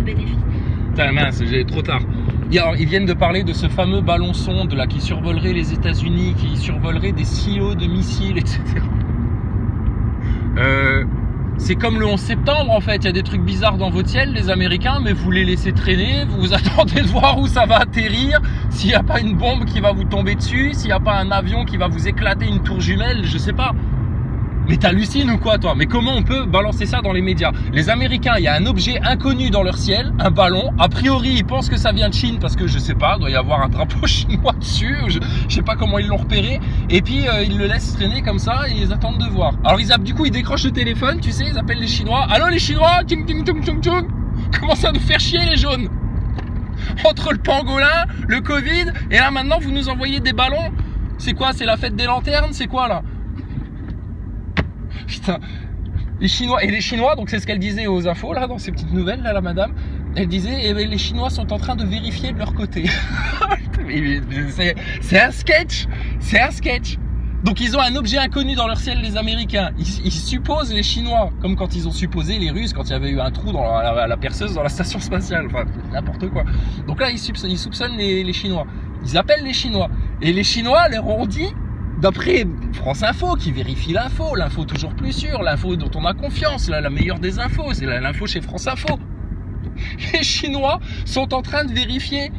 bénéfice. Putain, mince, j'ai trop tard. Alors, ils viennent de parler de ce fameux ballon sonde là, qui survolerait les États-Unis, qui survolerait des silos de missiles, etc. C'est comme le 11 septembre en fait, il y a des trucs bizarres dans votre ciel, les Américains, mais vous les laissez traîner, vous attendez de voir où ça va atterrir, s'il n'y a pas une bombe qui va vous tomber dessus, s'il n'y a pas un avion qui va vous éclater une tour jumelle, je sais pas. Mais t'hallucines ou quoi toi? Mais comment on peut balancer ça dans les médias? Les Américains, il y a un objet inconnu dans leur ciel, un ballon. A priori, ils pensent que ça vient de Chine parce que je sais pas, il doit y avoir un drapeau chinois dessus. Je sais pas comment ils l'ont repéré. Et puis ils le laissent traîner comme ça et ils attendent de voir. Alors du coup ils décrochent le téléphone, tu sais, ils appellent les Chinois. Allô les Chinois, ting ting tung tung tung. Commencent à nous faire chier les jaunes. Entre le pangolin, le Covid et là maintenant vous nous envoyez des ballons. C'est quoi? C'est la fête des lanternes? C'est quoi là? Putain, les Chinois, donc c'est ce qu'elle disait aux infos là, dans ces petites nouvelles là, la madame, elle disait, eh ben, les Chinois sont en train de vérifier de leur côté. C'est un sketch, c'est un sketch. Donc ils ont un objet inconnu dans leur ciel, les Américains. Ils supposent les Chinois, comme quand ils ont supposé les Russes quand il y avait eu un trou dans la perceuse dans la station spatiale, enfin n'importe quoi. Donc là ils soupçonnent les Chinois. Ils appellent les Chinois et les Chinois leur ont dit. D'après France Info, qui vérifie l'info toujours plus sûre, l'info dont on a confiance, la meilleure des infos, c'est l'info chez France Info. Les Chinois sont en train de vérifier.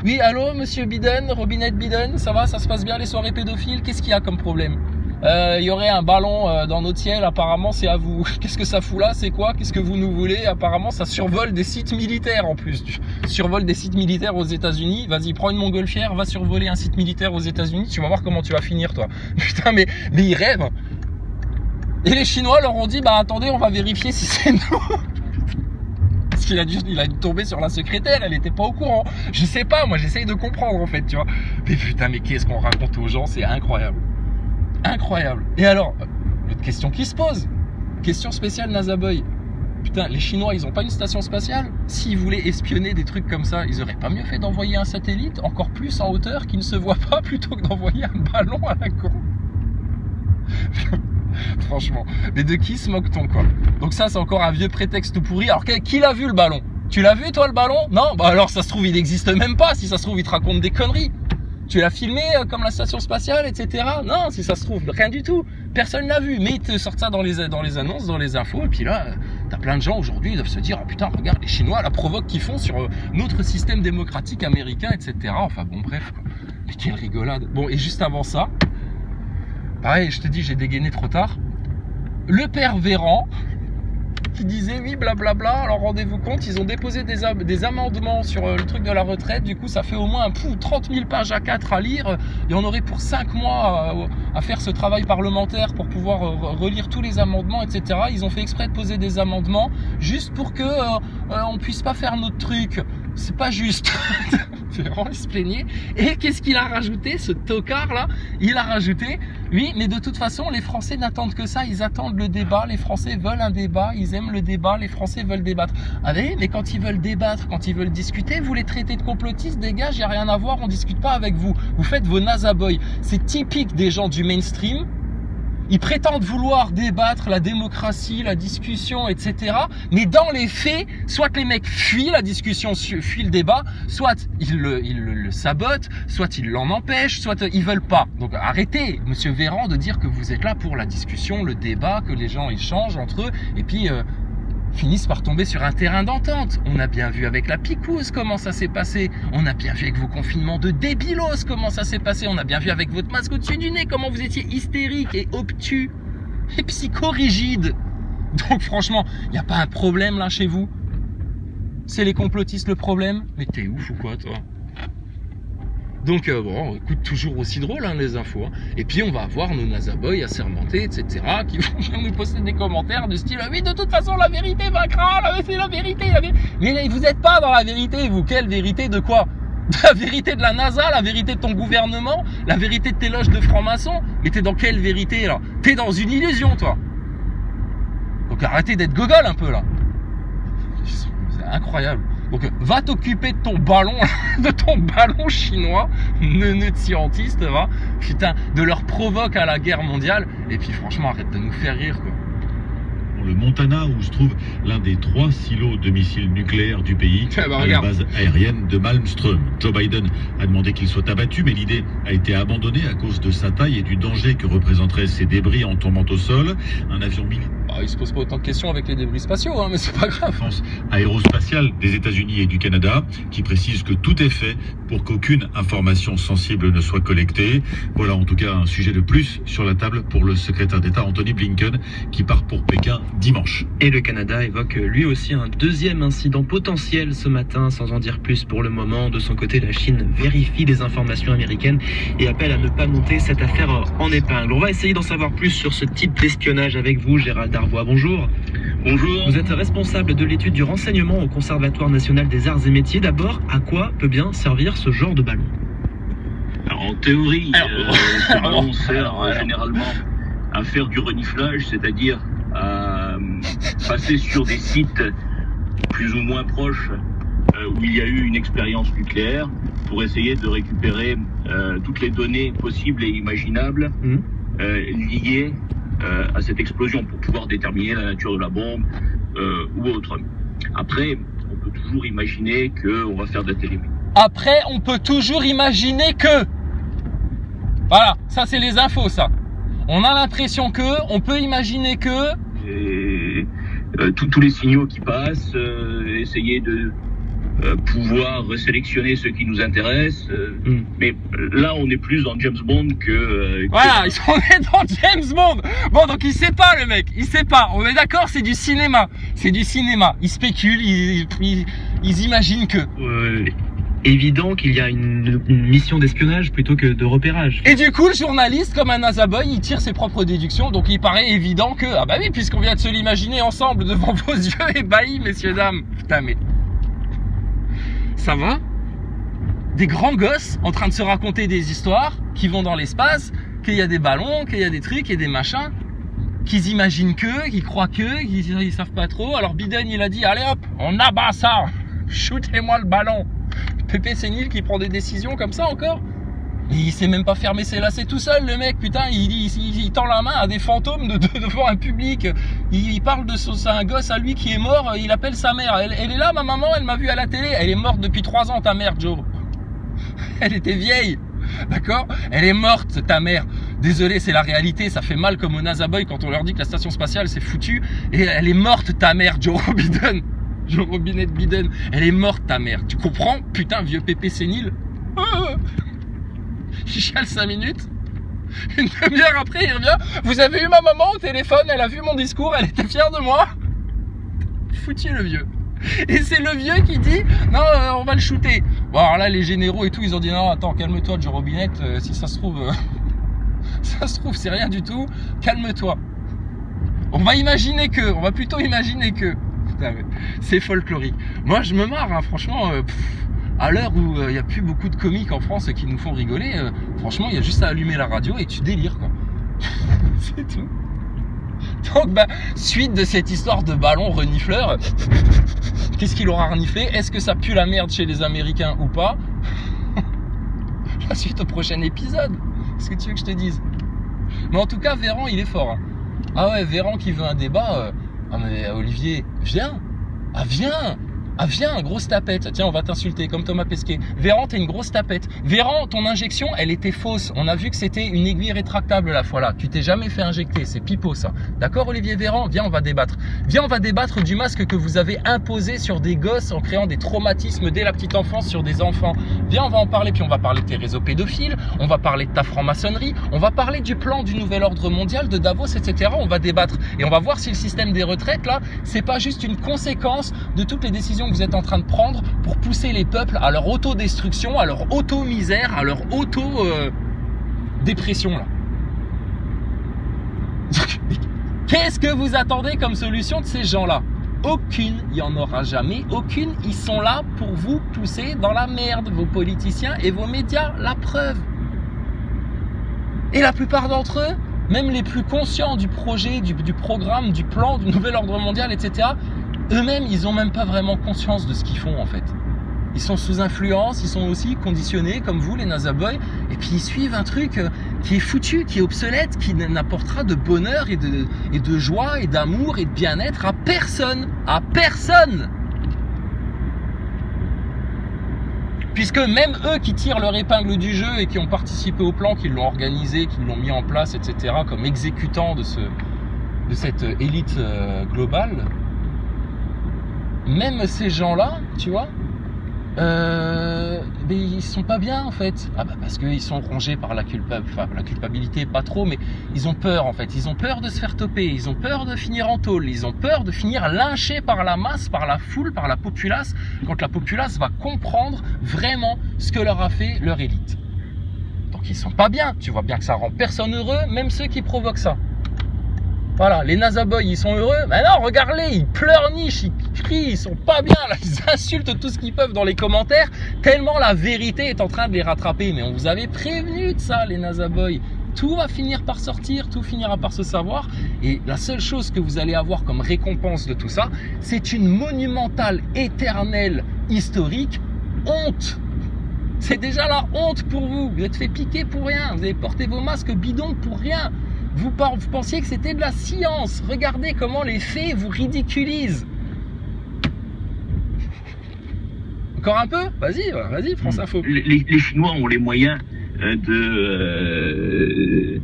Oui, allô, monsieur Biden, Robinette Biden, ça va, ça se passe bien les soirées pédophiles? Qu'est-ce qu'il y a comme problème? Il y aurait un ballon dans notre ciel, apparemment c'est à vous. Qu'est-ce que ça fout là? C'est quoi? Qu'est-ce que vous nous voulez? Apparemment ça survole des sites militaires en plus. Survole des sites militaires aux États-Unis. Vas-y, prends une montgolfière, va survoler un site militaire aux États-Unis, tu vas voir comment tu vas finir toi. Putain, mais ils rêvent. Et les Chinois leur ont dit, bah attendez, on va vérifier si c'est nous. Parce qu'il a dû tomber sur la secrétaire, elle était pas au courant. Je sais pas, moi j'essaye de comprendre en fait, tu vois. Mais putain, mais qu'est-ce qu'on raconte aux gens, c'est incroyable. Incroyable. Et alors, l'autre question qui se pose, question spéciale Nazaboy. Putain, les Chinois, ils ont pas une station spatiale? S'ils voulaient espionner des trucs comme ça, ils auraient pas mieux fait d'envoyer un satellite encore plus en hauteur qui ne se voit pas plutôt que d'envoyer un ballon à la con? Franchement, mais de qui se moque-t-on quoi? Donc ça, c'est encore un vieux prétexte tout pourri. Alors qui l'a vu le ballon? Tu l'as vu toi le ballon? Non? Bah alors ça se trouve il n'existe même pas. Si ça se trouve il te raconte des conneries. Tu l'as filmé comme la station spatiale, etc. Non, si ça se trouve, rien du tout. Personne l'a vu. Mais ils te sortent ça dans les annonces, dans les infos. Et puis là, t'as plein de gens aujourd'hui, ils doivent se dire, oh putain, regarde les Chinois, la provoque qu'ils font sur notre système démocratique américain, etc. Enfin bon, bref, quoi. Mais quelle rigolade. Bon, et juste avant ça, pareil, je te dis, j'ai dégainé trop tard. Le père Véran, qui disait oui blablabla, alors rendez-vous compte, ils ont déposé des amendements sur le truc de la retraite, du coup ça fait au moins 30 000 pages à 4 à lire, et on aurait pour 5 mois à faire ce travail parlementaire pour pouvoir relire tous les amendements, etc. Ils ont fait exprès de poser des amendements juste pour que on puisse pas faire notre truc. C'est pas juste. Véran, il se plaignait. Et qu'est-ce qu'il a rajouté, ce tocard là? Il a rajouté, oui, mais de toute façon, les Français n'attendent que ça, ils attendent le débat, les Français veulent un débat, ils aiment le débat, les Français veulent débattre. Allez, mais quand ils veulent débattre, quand ils veulent discuter, vous les traitez de complotistes, dégage, il n'y a rien à voir, on discute pas avec vous. Vous faites vos nazaboys. C'est typique des gens du mainstream. Ils prétendent vouloir débattre la démocratie, la discussion, etc. Mais dans les faits, soit les mecs fuient la discussion, fuient le débat, soit ils le sabotent, soit ils l'en empêchent, soit ils veulent pas. Donc arrêtez, monsieur Véran, de dire que vous êtes là pour la discussion, le débat, que les gens échangent entre eux, et puis finissent par tomber sur un terrain d'entente. On a bien vu avec la picouse comment ça s'est passé. On a bien vu avec vos confinements de débilos comment ça s'est passé. On a bien vu avec votre masque au-dessus du nez comment vous étiez hystérique et obtus et psychorigide. Donc franchement, il n'y a pas un problème là chez vous? C'est les complotistes le problème? Mais t'es ouf ou quoi toi? Donc bon, écoute, toujours aussi drôle hein, les infos. Hein. Et puis on va avoir nos nazaboys assermentés, etc. qui vont venir nous poster des commentaires de style oui, de toute façon la vérité vaincra, c'est la vérité, Mais vous n'êtes pas dans la vérité, vous. Quelle vérité de quoi? La vérité de la NASA, la vérité de ton gouvernement, la vérité de tes loges de francs-maçons. Mais t'es dans quelle vérité là? T'es dans une illusion toi. Donc arrêtez d'être gogol un peu là. C'est incroyable. Donc va t'occuper de ton ballon, chinois, neuneu de scientiste, va, putain, de leur provoque à la guerre mondiale, et puis franchement arrête de nous faire rire quoi. le Montana où se trouve l'un des 3 silos de missiles nucléaires du pays, à la base aérienne de Malmström. Joe Biden a demandé qu'il soit abattu, mais l'idée a été abandonnée à cause de sa taille et du danger que représenteraient ces débris en tombant au sol. Un avion militaire. Il se pose pas autant de questions avec les débris spatiaux, hein, mais c'est pas grave. Défense aérospatiale des États-Unis et du Canada qui précise que tout est fait pour qu'aucune information sensible ne soit collectée. Voilà en tout cas un sujet de plus sur la table pour le secrétaire d'État Antony Blinken qui part pour Pékin dimanche. Et le Canada évoque lui aussi un deuxième incident potentiel ce matin, sans en dire plus pour le moment. De son côté, la Chine vérifie les informations américaines et appelle à ne pas monter cette affaire en épingle. On va essayer d'en savoir plus sur ce type d'espionnage avec vous, Gérald Darbois. Bonjour. Bonjour. Vous êtes responsable de l'étude du renseignement au Conservatoire national des arts et métiers. D'abord, à quoi peut bien servir ce genre de ballon? Alors, en théorie, ce ballon sert généralement à faire du reniflage, c'est-à-dire à passer sur des sites plus ou moins proches où il y a eu une expérience nucléaire pour essayer de récupérer toutes les données possibles et imaginables liées à cette explosion pour pouvoir déterminer la nature de la bombe ou autre. Après, on peut toujours imaginer qu'on va faire de la télémétrie. Après, on peut toujours imaginer que... Voilà, ça c'est les infos, ça. On a l'impression que, on peut imaginer que... Et, tous les signaux qui passent, essayer de pouvoir sélectionner ceux qui nous intéressent. Mais là, on est plus dans James Bond que... Voilà, on est dans James Bond. Bon, donc il sait pas, le mec. Il sait pas. On est d'accord, c'est du cinéma. C'est du cinéma. Ils spéculent, ils imaginent que... Évident qu'il y a une mission d'espionnage plutôt que de repérage. Et du coup, le journaliste, comme un NASA boy, il tire ses propres déductions. Donc il paraît évident que... Ah bah oui, puisqu'on vient de se l'imaginer ensemble devant vos yeux ébahis, messieurs, dames. Putain, mais... Ça va? Des grands gosses en train de se raconter des histoires qui vont dans l'espace, qu'il y a des ballons, qu'il y a des trucs et des machins, qu'ils imaginent qu'ils croient qu'ils savent pas trop. Alors Biden, il a dit, allez hop, on abat ça, shootez-moi le ballon. Pépé sénile qui prend des décisions comme ça encore. Mais il sait même pas fermer ses lacets tout seul, le mec, putain, il tend la main à des fantômes devant un public. Il parle c'est un gosse à lui qui est mort, il appelle sa mère. Elle est là, ma maman, elle m'a vu à la télé. Elle est morte depuis 3 ans, ta mère, Joe. Elle était vieille, d'accord? Elle est morte, ta mère. Désolé, c'est la réalité, ça fait mal comme au NASA Boy quand on leur dit que la station spatiale c'est foutu. Et elle est morte, ta mère, Joe Biden. Joe Robinette Biden. Elle est morte, ta mère. Tu comprends? Putain, vieux pépé sénile. Il chiale 5 minutes. Une demi-heure après, il revient. Vous avez eu ma maman au téléphone, elle a vu mon discours, elle était fière de moi. Foutu le vieux. Et c'est le vieux qui dit non, on va le shooter. Bon, alors là, les généraux et tout, ils ont dit non, attends, calme-toi, Joe Robinette. Si ça se trouve, c'est rien du tout. Calme-toi. On va plutôt imaginer que. Putain, c'est folklorique. Moi, je me marre, hein, franchement. À l'heure où il n'y a plus beaucoup de comiques en France qui nous font rigoler, franchement, il y a juste à allumer la radio et tu délires, quoi. C'est tout. Donc, suite de cette histoire de ballon renifleur, qu'est-ce qu'il aura reniflé? Est-ce que ça pue la merde chez les Américains ou pas? La suite au prochain épisode. Qu'est-ce que tu veux que je te dise? Mais en tout cas, Véran, il est fort. Hein. Ah ouais, Véran qui veut un débat. Ah mais Olivier, viens. Ah viens. Ah viens, grosse tapette, tiens on va t'insulter comme Thomas Pesquet. Véran, t'es une grosse tapette. Véran, ton injection, elle était fausse. On a vu que c'était une aiguille rétractable la fois là. Tu t'es jamais fait injecter, c'est pipeau ça. D'accord Olivier Véran? Viens, on va débattre. Viens, on va débattre du masque que vous avez imposé sur des gosses en créant des traumatismes dès la petite enfance sur des enfants. Viens, on va en parler, puis on va parler de tes réseaux pédophiles, on va parler de ta franc-maçonnerie, on va parler du plan du nouvel ordre mondial, de Davos, etc. On va débattre et on va voir si le système des retraites là, c'est pas juste une conséquence de toutes les décisions que vous êtes en train de prendre pour pousser les peuples à leur autodestruction, à leur auto-misère, à leur auto-dépression là. Qu'est-ce que vous attendez comme solution de ces gens-là? Aucune, il n'y en aura jamais, aucune. Ils sont là pour vous pousser dans la merde, vos politiciens et vos médias, la preuve. Et la plupart d'entre eux, même les plus conscients du projet, du programme, du plan, du nouvel ordre mondial, etc., eux-mêmes, ils n'ont même pas vraiment conscience de ce qu'ils font en fait. Ils sont sous influence, ils sont aussi conditionnés comme vous, les NASA Boys. Et puis ils suivent un truc qui est foutu, qui est obsolète, qui n'apportera de bonheur et de joie et d'amour et de bien-être à personne. À personne! Puisque même eux qui tirent leur épingle du jeu et qui ont participé au plan, qui l'ont organisé, qui l'ont mis en place, etc., comme exécutants de cette élite globale, même ces gens-là, tu vois, ils sont pas bien en fait. Ah bah parce qu'ils sont rongés par la culpabilité, pas trop, mais ils ont peur en fait. Ils ont peur de se faire toper, ils ont peur de finir en tôle, ils ont peur de finir lynchés par la masse, par la foule, par la populace, quand la populace va comprendre vraiment ce que leur a fait leur élite. Donc ils sont pas bien. Tu vois bien que ça rend personne heureux, même ceux qui provoquent ça. Voilà, les NASA Boys, ils sont heureux. Mais non, regarde-les, ils pleurnichent, ils crient, ils sont pas bien. Là, ils insultent tout ce qu'ils peuvent dans les commentaires, tellement la vérité est en train de les rattraper. Mais on vous avait prévenu de ça, les NASA Boys. Tout va finir par sortir, tout finira par se savoir. Et la seule chose que vous allez avoir comme récompense de tout ça, c'est une monumentale, éternelle, historique honte. C'est déjà la honte pour vous. Vous êtes fait piquer pour rien. Vous avez porté vos masques bidons pour rien. Vous pensiez que c'était de la science. Regardez comment les faits vous ridiculisent. Encore un peu? Vas-y, France Info. Les Chinois ont les moyens de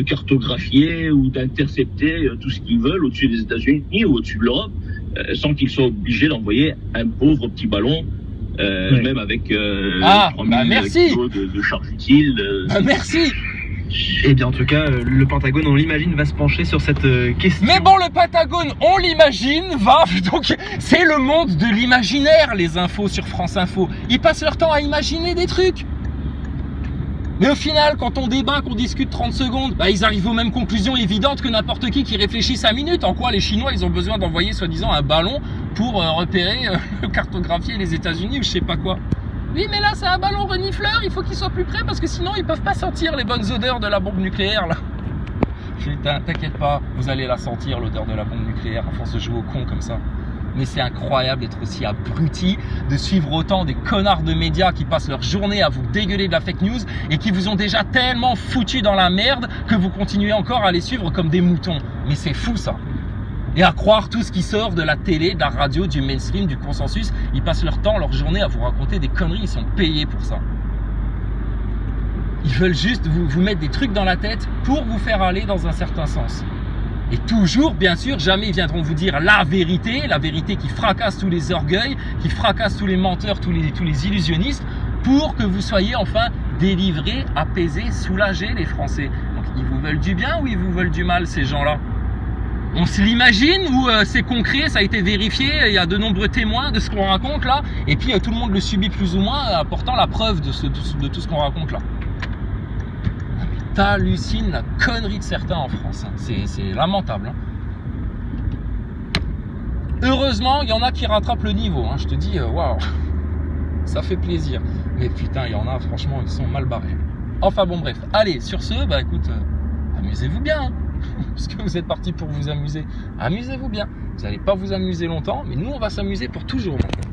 cartographier ou d'intercepter tout ce qu'ils veulent au-dessus des États-Unis ou au-dessus de l'Europe, sans qu'ils soient obligés d'envoyer un pauvre petit ballon, même avec 3000 kilos de charge utile. Merci. Eh bien, en tout cas, le Pentagone, on l'imagine, va se pencher sur cette question. Mais bon, le Pentagone, on l'imagine, donc c'est le monde de l'imaginaire, les infos sur France Info. Ils passent leur temps à imaginer des trucs. Mais au final, quand on débat, qu'on discute 30 secondes, ils arrivent aux mêmes conclusions évidentes que n'importe qui réfléchit 5 minutes. En quoi les Chinois, ils ont besoin d'envoyer soi-disant un ballon pour repérer, cartographier les États-Unis ou je sais pas quoi. Oui, mais là, c'est un ballon renifleur, il faut qu'il soit plus près parce que sinon, ils peuvent pas sentir les bonnes odeurs de la bombe nucléaire, là. Putain, t'inquiète pas, vous allez la sentir, l'odeur de la bombe nucléaire, à force de jouer au con comme ça. Mais c'est incroyable d'être aussi abruti, de suivre autant des connards de médias qui passent leur journée à vous dégueuler de la fake news et qui vous ont déjà tellement foutu dans la merde que vous continuez encore à les suivre comme des moutons. Mais c'est fou, ça. Et à croire tout ce qui sort de la télé, de la radio, du mainstream, du consensus. Ils passent leur temps, leur journée à vous raconter des conneries, ils sont payés pour ça. Ils veulent juste vous mettre des trucs dans la tête pour vous faire aller dans un certain sens. Et toujours, bien sûr, jamais ils viendront vous dire la vérité qui fracasse tous les orgueils, qui fracasse tous les menteurs, tous les illusionnistes, pour que vous soyez enfin délivrés, apaisés, soulagés, les Français. Donc ils vous veulent du bien ou ils vous veulent du mal, ces gens-là? On se l'imagine ou c'est concret, ça a été vérifié, il y a de nombreux témoins de ce qu'on raconte là, et puis tout le monde le subit plus ou moins, apportant la preuve de tout ce qu'on raconte là. T'hallucines la connerie de certains en France, hein. C'est lamentable. Hein. Heureusement, il y en a qui rattrapent le niveau, hein. Je te dis, waouh, ça fait plaisir. Mais putain, il y en a, franchement, ils sont mal barrés. Enfin bon, bref. Allez, sur ce, écoute, amusez-vous bien. Hein. Puisque vous êtes parti pour vous amuser, amusez-vous bien. Vous n'allez pas vous amuser longtemps, mais nous on va s'amuser pour toujours maintenant.